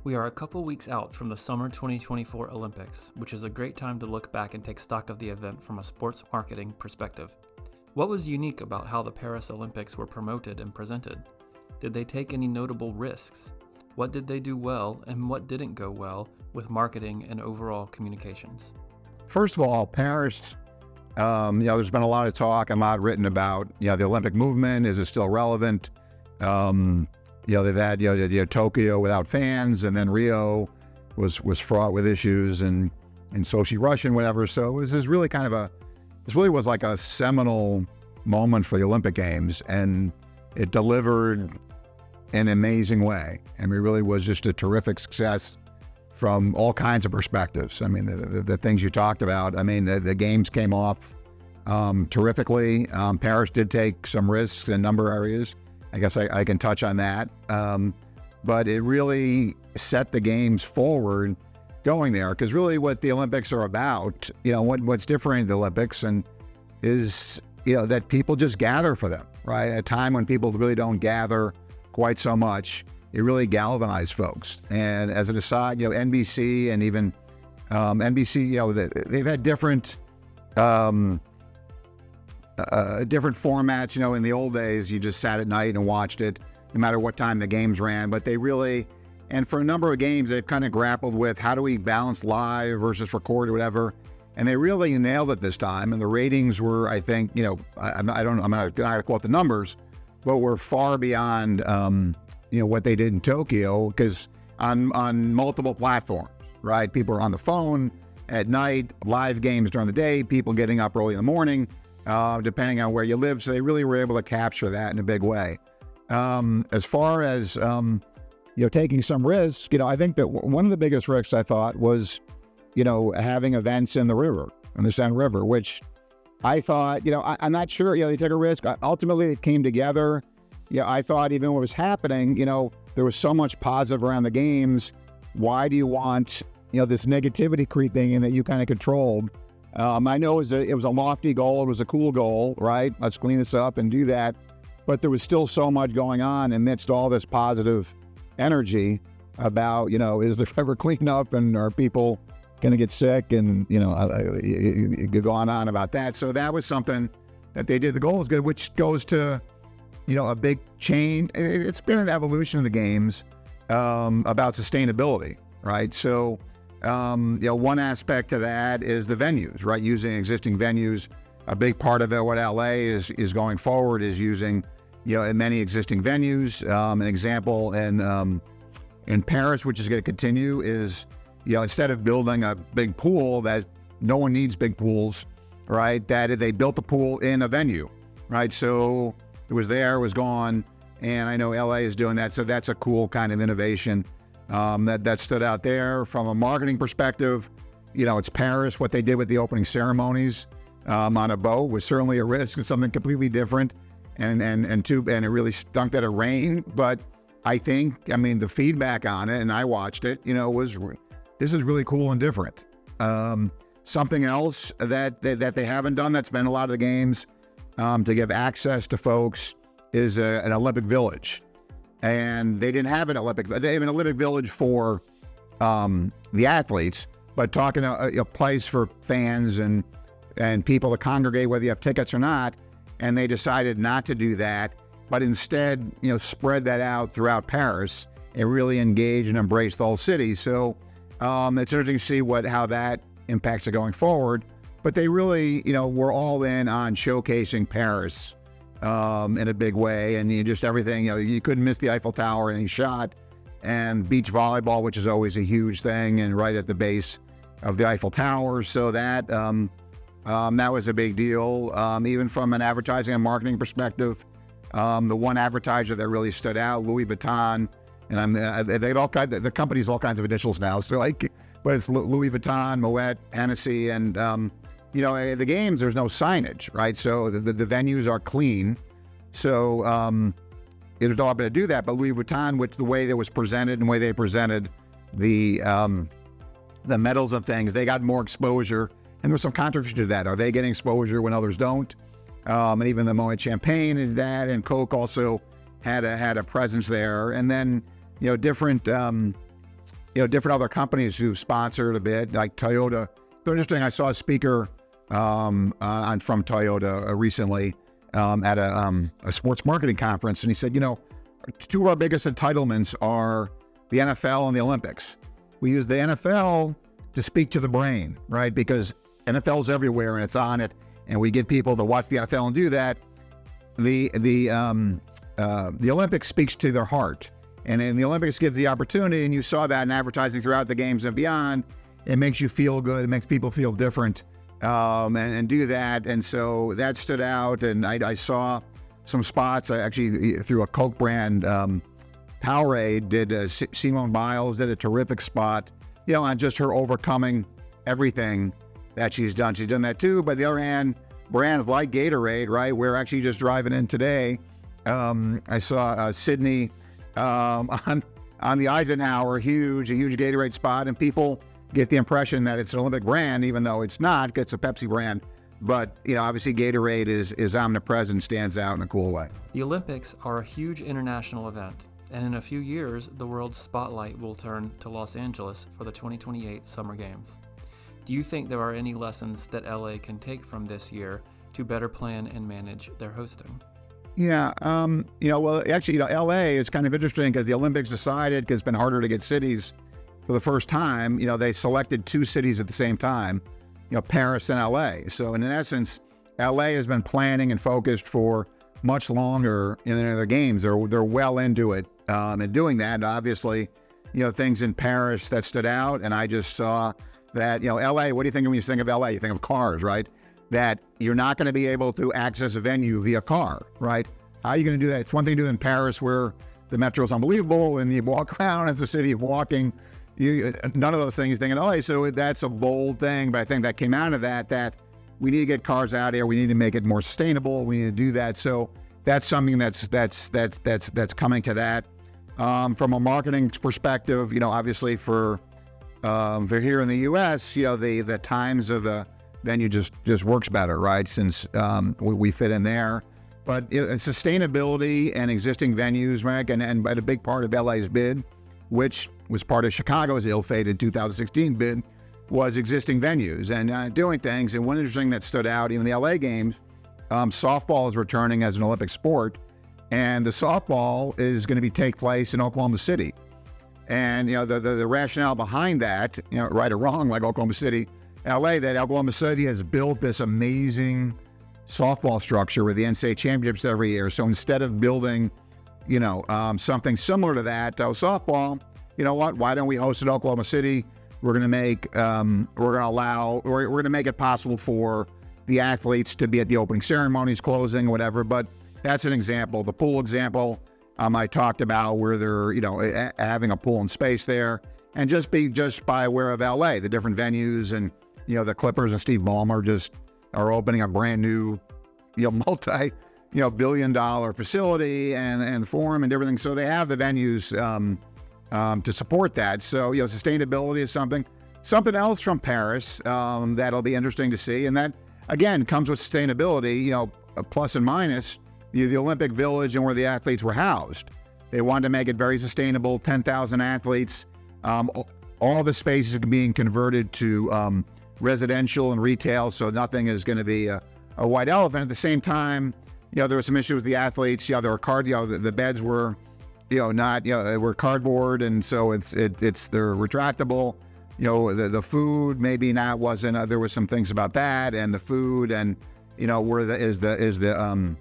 We are a couple weeks out from the summer 2024 Olympics, which is a great time to look back and take stock of the event from a sports marketing perspective. What was unique about how the Paris Olympics were promoted and presented? Did they take any notable risks? What did they do well and what didn't go well with marketing and overall communications? First of all, Paris, there's been a lot of talk and a lot written about, the Olympic movement. Is it still relevant? They've had, Tokyo without fans, and then Rio was fraught with issues, and Sochi Russian, whatever. So this really was like a seminal moment for the Olympic Games, and it delivered in an amazing way. I mean, it really was just a terrific success from all kinds of perspectives. I mean, the things you talked about, I mean, the games came off terrifically. Paris did take some risks in a number of areas. I guess I can touch on that. But it really set the games forward going there, because really what the Olympics are about, what's different in the Olympics is that people just gather for them, right? At a time when people really don't gather quite so much, it really galvanized folks. And as an aside, NBC and even NBC, they've had different formats. In the old days, you just sat at night and watched it, no matter what time the games ran. But they really, and for a number of games, they've kind of grappled with how do we balance live versus record or whatever. And they really nailed it this time. And the ratings were, I think, I'm not going to quote the numbers, but were far beyond, what they did in Tokyo, because on multiple platforms, right? People are on the phone at night, live games during the day, people getting up early in the morning, depending on where you live. So they really were able to capture that in a big way. As far as, taking some risks, I think that one of the biggest risks I thought was, having events in the Seine River, which I thought, I'm not sure, they took a risk. Ultimately, it came together. I thought even what was happening, there was so much positive around the games. Why do you want, this negativity creeping in that you kind of controlled? I know it was a lofty goal. It was a cool goal, right? Let's clean this up and do that. But there was still so much going on amidst all this positive energy about, is the river clean up and are people going to get sick? And, you could go on about that. So that was something that they did. The goal was good, which goes to, a big change. It's been an evolution of the games about sustainability, right? So, one aspect to that is the venues, right? Using existing venues. A big part of it, what LA is going forward, is using, many existing venues. An example in Paris, which is going to continue, is, instead of building a big pool, that no one needs big pools, right? That they built the pool in a venue, right? So it was gone. And I know LA is doing that. So that's a cool kind of innovation that stood out there. From a marketing perspective, it's Paris. What they did with the opening ceremonies on a boat was certainly a risk. It's something completely different. And it really stunk that it rained. But I think, the feedback on it, and I watched it, was this is really cool and different. Something else that they haven't done that's been a lot of the games to give access to folks is an Olympic Village. And they didn't have they have an Olympic Village for the athletes, but talking a place for fans and people to congregate, whether you have tickets or not. And they decided not to do that, but instead, spread that out throughout Paris and really engage and embrace the whole city. So it's interesting to see how that impacts it going forward. But they really, were all in on showcasing Paris in a big way. And everything, you couldn't miss the Eiffel Tower in any shot. And beach volleyball, which is always a huge thing, and right at the base of the Eiffel Tower. So that was a big deal. Even from an advertising and marketing perspective, the one advertiser that really stood out, Louis Vuitton, and they had the company's all kinds of initials now. So but it's Louis Vuitton, Moet, Hennessy, and the games, there's no signage, right? So the venues are clean. So it was all able to do that. But Louis Vuitton, which the way that was presented and the way they presented the medals and things, they got more exposure. And there was some controversy to that. Are they getting exposure when others don't? And even the Moet Champagne and that, and Coke also had a presence there. And then, different different other companies who sponsored a bit, like Toyota. It's interesting. I saw a speaker from Toyota recently at a sports marketing conference, and he said, two of our biggest entitlements are the NFL and the Olympics. We use the NFL to speak to the brain, right? Because NFL's everywhere and it's on it, and we get people to watch the NFL and do that. The Olympics speaks to their heart, and the Olympics gives the opportunity, and you saw that in advertising throughout the games and beyond. It makes you feel good. It makes people feel different, and do that. And so that stood out, and I saw some spots. I actually, through a Coke brand, Powerade, did Simone Biles did a terrific spot, on just her overcoming everything that she's done. She's done that too. But on the other hand, brands like Gatorade, right? We're actually just driving in today. I saw Sydney on the Eisenhower, a huge Gatorade spot, and people get the impression that it's an Olympic brand, even though it's not. It's a Pepsi brand. But, obviously Gatorade is omnipresent, stands out in a cool way. The Olympics are a huge international event, and in a few years, the world's spotlight will turn to Los Angeles for the 2028 Summer Games. Do you think there are any lessons that LA can take from this year to better plan and manage their hosting? Yeah, well, actually, LA is kind of interesting because the Olympics decided, because it's been harder to get cities for the first time, they selected two cities at the same time, Paris and LA. So in essence, LA has been planning and focused for much longer in their games. They're well into it in doing that. And obviously, things in Paris that stood out. And I just saw that, LA, what do you think when you think of LA? You think of cars, right? That you're not going to be able to access a venue via car, right? How are you going to do that? It's one thing to do in Paris where the metro is unbelievable and you walk around, it's a city of walking. None of those things you think in LA. So that's a bold thing, but I think that came out of that we need to get cars out here. We need to make it more sustainable. We need to do that. So that's something that's coming to that. From a marketing perspective, obviously for here in the U.S., the times of the venue just works better, right? Since we fit in there. But sustainability and existing venues, Mike, and a big part of LA's bid, which was part of Chicago's ill-fated 2016 bid, was existing venues and doing things. And one interesting that stood out, even the LA games, softball is returning as an Olympic sport, and the softball is going to take place in Oklahoma City. And the rationale behind that, right or wrong, like Oklahoma City, LA, that Oklahoma City has built this amazing softball structure with the NCAA championships every year. So instead of building, something similar to that, softball, why don't we host at Oklahoma City? We're going to make, we're going to make it possible for the athletes to be at the opening ceremonies, closing, whatever. But that's an example. The pool example I talked about, where they're, having a pool and space there, and just by way of LA, the different venues, and the Clippers and Steve Ballmer are opening a brand new, multi-billion-dollar facility and forum and everything. So they have the venues to support that. So, sustainability is something else from Paris that'll be interesting to see. And that, again, comes with sustainability, a plus and minus. The Olympic Village and where the athletes were housed, they wanted to make it very sustainable, 10,000 athletes. All the spaces are being converted to residential and retail, so nothing is going to be a white elephant. At the same time, there were some issues with the athletes. There were the beds were, were cardboard, and so they're retractable. The food maybe not wasn't. There was some things about that, and the food, and is the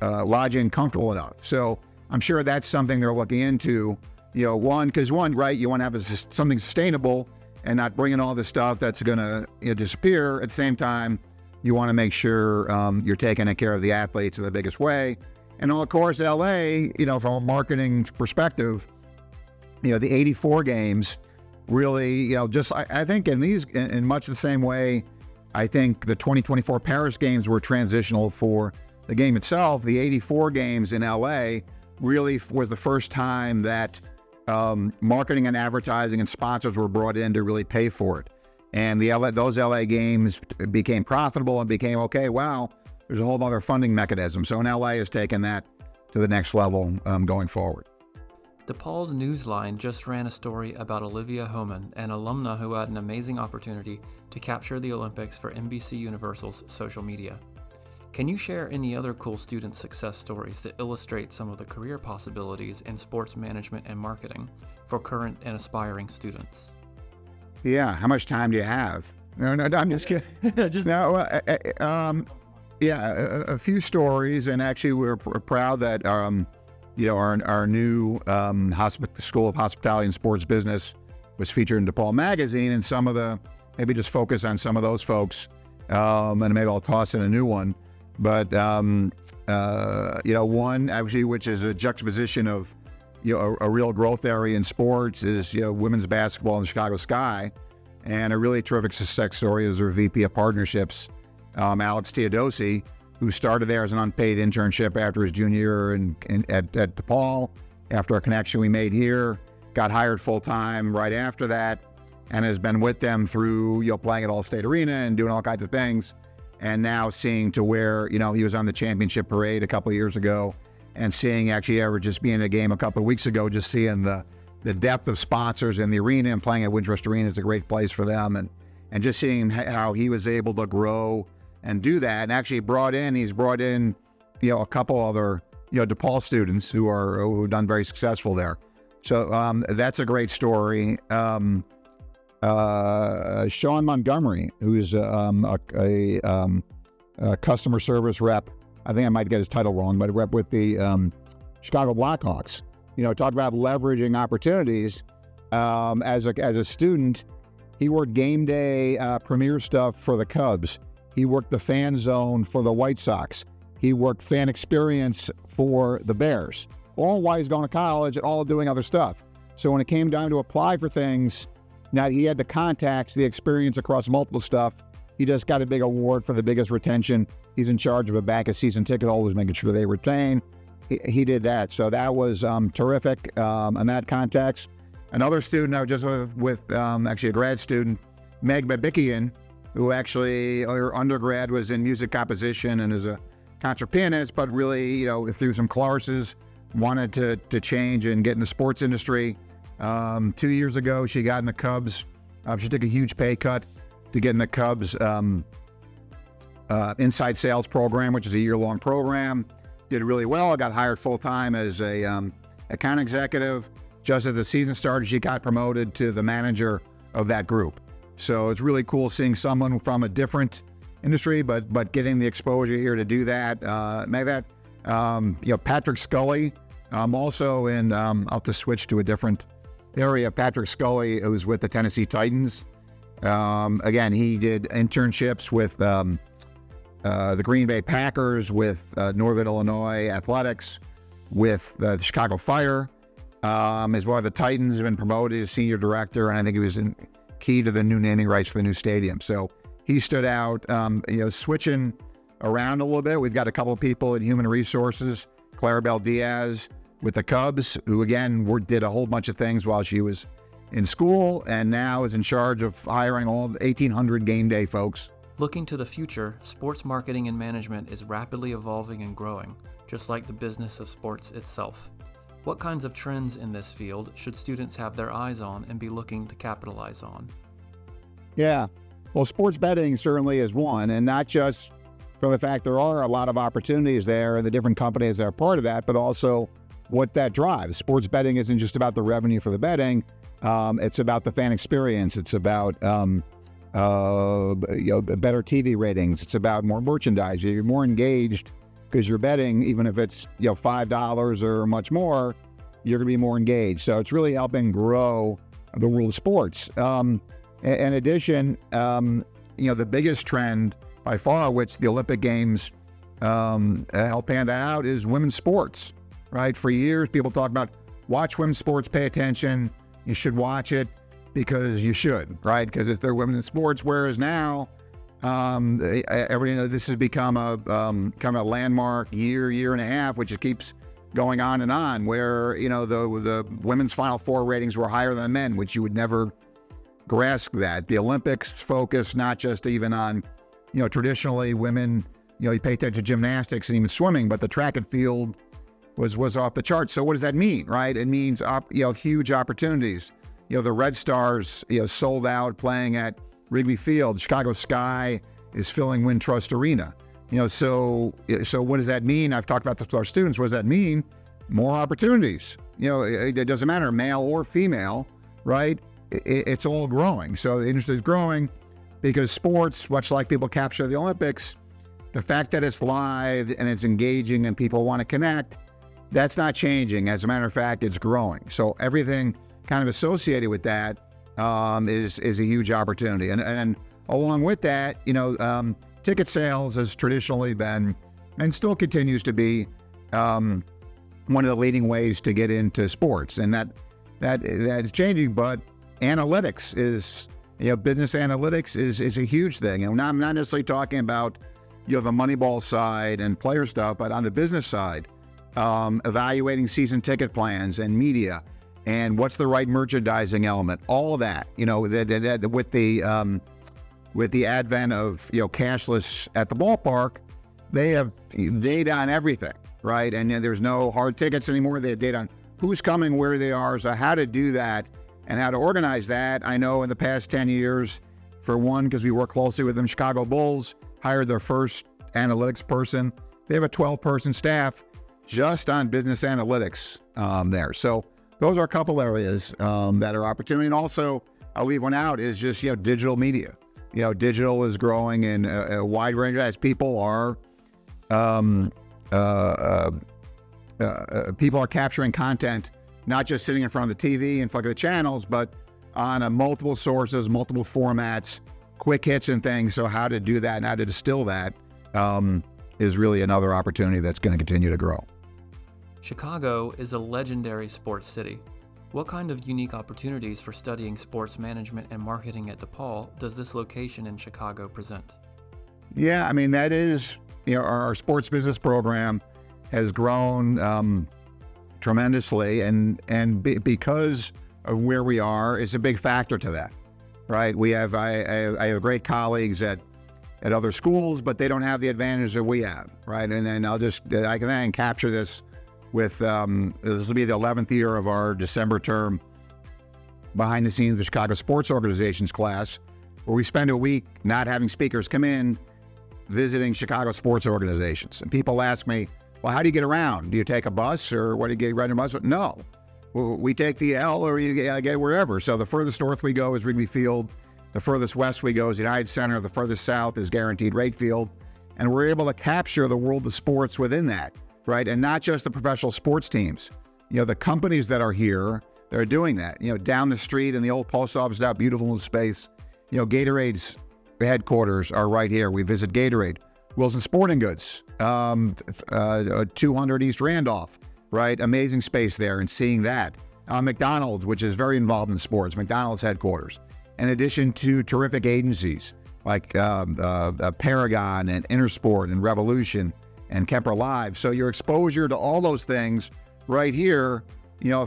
lodging comfortable enough? So I'm sure that's something they're looking into. Because right, you want to have something sustainable and not bringing all the stuff that's going to disappear. At the same time, you want to make sure you're taking care of the athletes in the biggest way. And of course, LA, from a marketing perspective, the 84 games really, I think in much the same way, I think the 2024 Paris games were transitional for the game itself. The 84 games in LA really was the first time that marketing and advertising and sponsors were brought in to really pay for it. And those LA games became profitable and became, okay, wow, there's a whole other funding mechanism. So LA has taken that to the next level going forward. DePaul's Newsline just ran a story about Olivia Homan, an alumna who had an amazing opportunity to capture the Olympics for NBC Universal's social media. Can you share any other cool student success stories that illustrate some of the career possibilities in sports management and marketing for current and aspiring students? Yeah, how much time do you have? No, I'm just kidding. A few stories, and actually we're proud that our new School of Hospitality and Sports Business was featured in DePaul magazine, and some of the, maybe just focus on some of those folks, and maybe I'll toss in a new one. But one actually, which is a juxtaposition of a real growth area in sports, is women's basketball in the Chicago Sky, and a really terrific success story is their VP of Partnerships, Alex Teodosi, who started there as an unpaid internship after his junior year at DePaul. After a connection we made here, got hired full time right after that, and has been with them through playing at All-State Arena and doing all kinds of things. And now seeing to where, he was on the championship parade a couple of years ago, and seeing actually ever just being in a game a couple of weeks ago, just seeing the depth of sponsors in the arena, and playing at Wintrust Arena is a great place for them. And just seeing how he was able to grow and do that, and actually he's brought in, a couple other, DePaul students who've done very successful there. So that's a great story. Sean Montgomery, who's a customer service rep. I think I might get his title wrong, but a rep with the Chicago Blackhawks. Talk about leveraging opportunities. As a student, he worked game day premier stuff for the Cubs. He worked the fan zone for the White Sox. He worked fan experience for the Bears. All while he's going to college and all doing other stuff. So when it came down to apply for things, now he had the contacts, the experience across multiple stuff. He just got a big award for the biggest retention. He's in charge of a bank of season ticket holders, making sure they retain. He did that. So that was terrific in that context. Another student I was just with actually a grad student, Meg Babikian, who actually, her undergrad was in music composition and is a concert pianist, but really, through some courses, wanted to change and get in the sports industry. 2 years ago, she got in the Cubs. She took a huge pay cut to get in the Cubs inside sales program, which is a year-long program. Did really well. Got hired full-time as a account executive. Just as the season started, she got promoted to the manager of that group. So it's really cool seeing someone from a different industry, but getting the exposure here to do that. Patrick Scully, also in, I'll have to switch to a different area. Patrick Scully, who's with the Tennessee Titans. Again, he did internships with the Green Bay Packers, with Northern Illinois Athletics, with the Chicago Fire. As well as the Titans, have been promoted as senior director, and I think he was key to the new naming rights for the new stadium. So he stood out, switching around a little bit. We've got a couple of people in human resources, Clarabelle Diaz with the Cubs, who again did a whole bunch of things while she was in school, and now is in charge of hiring all 1,800 game day folks. Looking to the future, sports marketing and management is rapidly evolving and growing, just like the business of sports itself. What kinds of trends in this field should students have their eyes on and be looking to capitalize on? Yeah, well, sports betting certainly is one, and not just from the fact there are a lot of opportunities there and the different companies that are part of that, but also what that drives. Sports betting isn't just about the revenue for the betting. It's about the fan experience. It's about better TV ratings. It's about more merchandise. You're more engaged because you're betting, even if it's $5 or much more, you're going to be more engaged. So it's really helping grow the world of sports. In addition, the biggest trend by far, which the Olympic Games help pan that out, is women's sports. Right? For years, people talk about watch women's sports, pay attention. You should watch it because you should, right? Because if they're women's sports, whereas now, everybody knows this has become a kind of a landmark year and a half, which just keeps going on and on. Where the women's Final Four ratings were higher than men, which you would never grasp that. The Olympics focus not just even on traditionally women. You pay attention to gymnastics and even swimming, but the track and field was off the charts. So what does that mean, right? It means huge opportunities. The Red Stars sold out playing at Wrigley Field. Chicago Sky is filling Wintrust Arena. So what does that mean? I've talked about this with our students. What does that mean? More opportunities. It doesn't matter, male or female, right? It's all growing. So the industry is growing because sports, much like people capture the Olympics, the fact that it's live and it's engaging and people want to connect, that's not changing. As a matter of fact, it's growing. So everything kind of associated with that is a huge opportunity. And along with that, ticket sales has traditionally been and still continues to be one of the leading ways to get into sports, and that is changing. But analytics is, business analytics is a huge thing. And I'm not necessarily talking about the Moneyball side and player stuff, but on the business side, evaluating season ticket plans and media, and what's the right merchandising element, all of that. With the advent of cashless at the ballpark, they have data on everything, right? And there's no hard tickets anymore. They have data on who's coming, where they are, so how to do that and how to organize that. I know in the past 10 years, for one, because we work closely with them, Chicago Bulls hired their first analytics person. They have a 12-person staff just on business analytics there. So those are a couple areas that are opportunity. And also, I'll leave one out, is just digital media. Digital is growing in a wide range as people are capturing content, not just sitting in front of the TV and flicking the channels, but on multiple sources, multiple formats, quick hits and things. So how to do that and how to distill that is really another opportunity that's going to continue to grow. Chicago is a legendary sports city. What kind of unique opportunities for studying sports management and marketing at DePaul does this location in Chicago present? Yeah, I mean, that is, our sports business program has grown tremendously, and because of where we are, it's a big factor to that, right? I have great colleagues at other schools, but they don't have the advantage that we have, right? And then I can then capture this with, this will be the 11th year of our December term behind the scenes of Chicago Sports Organizations class, where we spend a week not having speakers come in, visiting Chicago sports organizations. And people ask me, well, how do you get around? Do you take a bus, or what do you get, rent a bus? No, we take the L, or you get wherever. So the furthest north we go is Wrigley Field. The furthest west we go is United Center. The furthest south is Guaranteed Rate Field. And we're able to capture the world of sports within that, right? And not just the professional sports teams. The companies that are here, they're doing that. Down the street in the old post office, that beautiful little space, Gatorade's headquarters are right here. We visit Gatorade. Wilson Sporting Goods, 200 East Randolph, right? Amazing space there, and seeing that. McDonald's, which is very involved in sports, McDonald's headquarters. In addition to terrific agencies like Paragon and Intersport and Revolution and Kemper Live. So your exposure to all those things right here,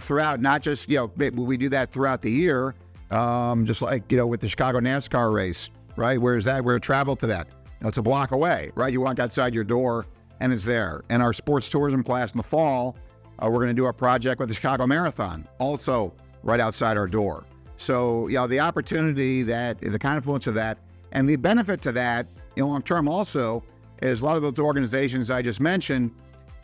throughout, not just, we do that throughout the year, just like, with the Chicago NASCAR race, right? Where's that? We're travel to that. It's a block away, right? You walk outside your door and it's there. And our sports tourism class in the fall, we're going to do a project with the Chicago Marathon, also right outside our door. So, the opportunity, the confluence of that, and the benefit to that, long term also, is a lot of those organizations I just mentioned,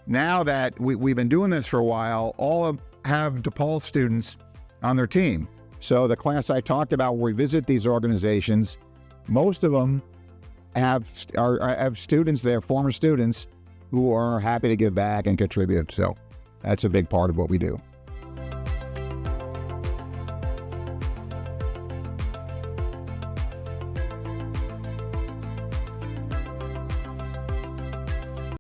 now that we've been doing this for a while, all have DePaul students on their team. So the class I talked about where we visit these organizations, most of them have students there, former students, who are happy to give back and contribute. So that's a big part of what we do.